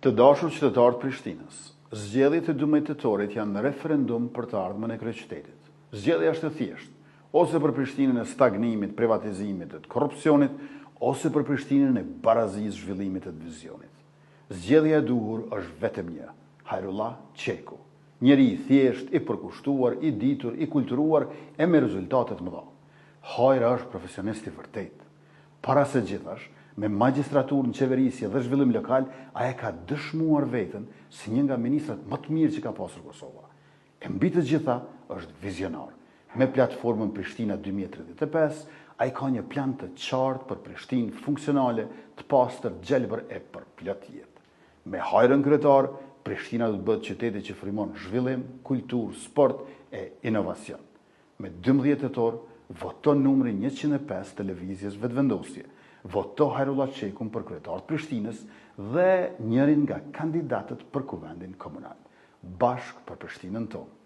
Të dashur qytetarë të Prishtinës, zgjedhjet e 12 tetorit janë referendum për të ardhmen e kryeqytetit. Zgjedhja është e thjeshtë, ose për Prishtinën e stagnimit, privatizimit e të korrupsionit, ose për Prishtinën e barazisë, zhvillimit e të vizionit. Zgjedhja e duhur është vetëm një, Hajrullah Qeku, njeri i thjesht, i përkushtuar, i ditur, i kulturuar e me rezultatet mëdha. Hajra është profesionist i vërtet. Para se gjithash, me magistraturë në qeverisje dhe zhvillim lokal, aja ka dëshmuar veten si një nga ministrat më të mirë që ka pasur Kosova. E mbi të gjitha është vizionar. Me platformën Prishtina 2035, ai ka një plan të qartë për Prishtinë funksionale, të pastër, gjelbër e për plot jetë. Me hajrën kryetar, Prishtina do të bëhet qyteti që frymon zhvillim, kulturë, sport e inovacion. Me 12 tetor, voton numri 105 televizjes vetëvendosje. Voto Hajrullah Qekun për kryetar të Prishtinës dhe njërin nga kandidatët për kuvendin komunal. Bashk për Prishtinën tonë.